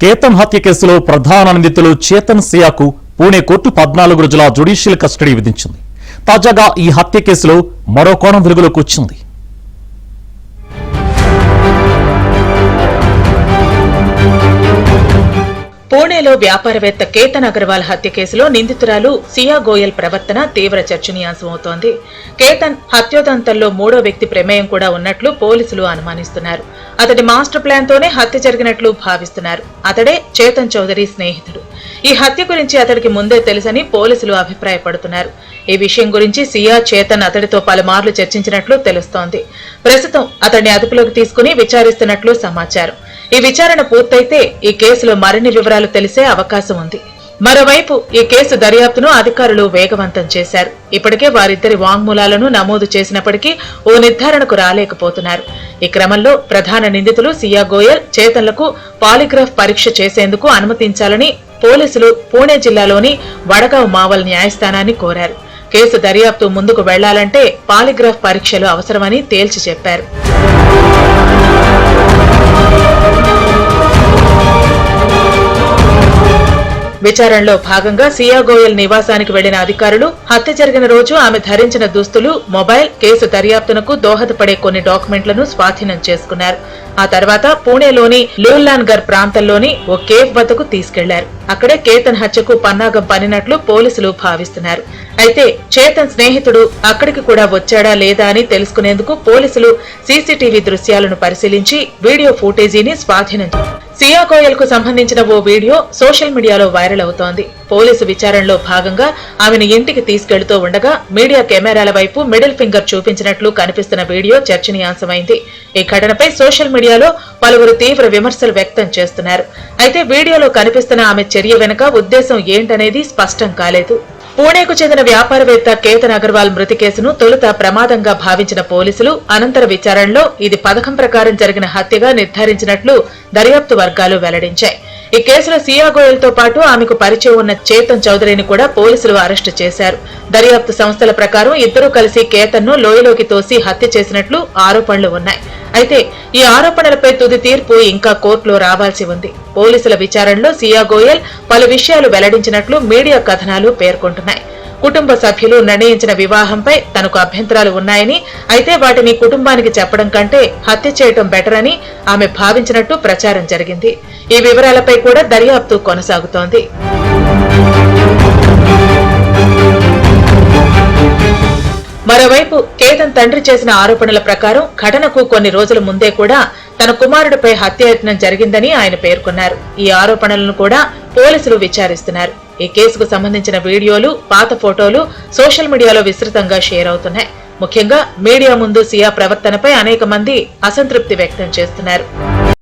కేతన్ హత్య కేసులో ప్రధాన నిందితులు చేతన్ సియాకు పూణే కోర్టు 14 రోజుల జ్యుడిషియల్ కస్టడీ విధించింది. తాజాగా ఈ హత్య కేసులో మరో కోణం వెలుగులోకి వచ్చింది. పూణేలో వ్యాపారవేత్త కేతన్ అగర్వాల్ హత్య కేసులో నిందితురాలు సియా గోయల్ ప్రవర్తన తీవ్ర చర్చనీయాంశమవుతోంది. కేతన్ హత్యోదంతంలో మూడో వ్యక్తి ప్రమేయం కూడా ఉన్నట్లు పోలీసులు అనుమానిస్తున్నారు. అతడి మాస్టర్ ప్లాన్ తోనే హత్య జరిగినట్లు భావిస్తున్నారు. అతడే చేతన్ చౌదరి స్నేహితుడు. ఈ హత్య గురించి అతడికి ముందే తెలుసని పోలీసులు అభిప్రాయపడుతున్నారు. ఈ విషయం గురించి సియా, చేతన్ అతడితో పలుమార్లు చర్చించినట్లు తెలుస్తోంది. ప్రస్తుతం అతడిని అదుపులోకి తీసుకుని విచారిస్తున్నట్లు సమాచారం. ఈ విచారణ పూర్తయితే ఈ కేసులో మరిన్ని వివరాలు తెలిసే అవకాశం ఉంది. మరోవైపు ఈ కేసు దర్యాప్తును అధికారులు వేగవంతం చేశారు. ఇప్పటికే వారిద్దరి వాంగ్మూలాలను నమోదు చేసినప్పటికీ ఓ నిర్ధారణకు రాలేకపోతున్నారు. ఈ క్రమంలో ప్రధాన నిందితులు సియా గోయల్, చేతన్లకు పాలిగ్రాఫ్ పరీక్ష చేసేందుకు అనుమతించాలని పోలీసులు పూణే జిల్లాలోని వడగావ్ మావల్ న్యాయస్థానాన్ని కోరారు. కేసు దర్యాప్తు ముందుకు వెళ్లాలంటే పాలిగ్రాఫ్ పరీక్షలు అవసరమని తేల్చి చెప్పారు. విచారణలో భాగంగా సియా గోయల్ నివాసానికి వెళ్లిన అధికారులు హత్య జరిగిన రోజు ఆమె ధరించిన దుస్తులు, మొబైల్, కేసు దర్యాప్తునకు దోహదపడే కొన్ని డాక్యుమెంట్లను స్వాధీనం చేసుకున్నారు. ఆ తర్వాత పూణేలోని లూల్లాన్గర్ ప్రాంతంలోని ఓ కేఫ్ వద్దకు తీసుకెళ్లారు. అక్కడే కేతన్ హత్యకు పన్నాగం పన్నినట్లు పోలీసులు భావిస్తున్నారు. అయితే చేతన్ స్నేహితుడు అక్కడికి కూడా వచ్చాడా లేదా అని తెలుసుకునేందుకు పోలీసులు సీసీటీవీ దృశ్యాలను పరిశీలించి వీడియో ఫుటేజీని స్వాధీనం చేసుకున్నారు. సియా గోయల్ కు సంబంధించిన ఓ వీడియో సోషల్ మీడియాలో వైరల్ అవుతోంది. పోలీసు విచారణలో భాగంగా ఆమెను ఇంటికి తీసుకెళ్తూ ఉండగా మీడియా కెమెరాల వైపు మిడిల్ ఫింగర్ చూపించినట్లు కనిపిస్తున్న వీడియో చర్చనీయాంశమైంది. ఈ ఘటనపై సోషల్ మీడియాలో పలువురు తీవ్ర విమర్శలు వ్యక్తం చేస్తున్నారు. అయితే వీడియోలో కనిపిస్తున్న ఆమె చర్య వెనుక ఉద్దేశం ఏంటనేది స్పష్టం కాలేదు. పూణేకు చెందిన వ్యాపారవేత్త కేతన్ అగర్వాల్ మృతి కేసును తొలుత ప్రమాదంగా భావించిన పోలీసులు అనంతర విచారణలో ఇది పథకం ప్రకారం జరిగిన హత్యగా నిర్ధారించినట్లు దర్యాప్తు వర్గాలు వెల్లడించాయి. ఈ కేసులో సియా గోయల్ తో పాటు ఆమెకు పరిచయం ఉన్న చేతన్ చౌదరిని కూడా పోలీసులు అరెస్టు చేశారు. దర్యాప్తు సంస్థల ప్రకారం ఇద్దరూ కలిసి కేతన్ ను లోయలోకి తోసి హత్య చేసినట్లు ఆరోపణలు ఉన్నాయి. అయితే ఈ ఆరోపణలపై తుది తీర్పు ఇంకా కోర్టులో రావాల్సి ఉంది. పోలీసుల విచారణలో సియా గోయల్ పలు విషయాలు వెల్లడించినట్లు మీడియా కథనాలు పేర్కొంటున్నాయి. కుటుంబ సభ్యులు నిర్ణయించిన వివాహంపై తనకు అభ్యంతరాలు ఉన్నాయని, అయితే వాటిని కుటుంబానికి చెప్పడం కంటే హత్య చేయటం బెటర్ అని ఆమె భావించినట్టు ప్రచారం జరిగింది. ఈ వివరాలపై కూడా దర్యాప్తు కొనసాగుతోంది. మరోవైపు కేతన్ తండ్రి చేసిన ఆరోపణల ప్రకారం ఘటనకు కొన్ని రోజుల ముందే కూడా తన కుమారుడిపై హత్యాయత్నం జరిగిందని ఆయన పేర్కొన్నారు. ఈ ఆరోపణలను కూడా పోలీసులు విచారిస్తున్నారు. ఈ కేసుకు సంబంధించిన వీడియోలు, పాత ఫోటోలు సోషల్ మీడియాలో విస్తృతంగా షేర్ అవుతున్నాయి. ముఖ్యంగా మీడియా ముందు సియా ప్రవర్తనపై అనేక మంది అసంతృప్తి వ్యక్తం చేస్తున్నారు.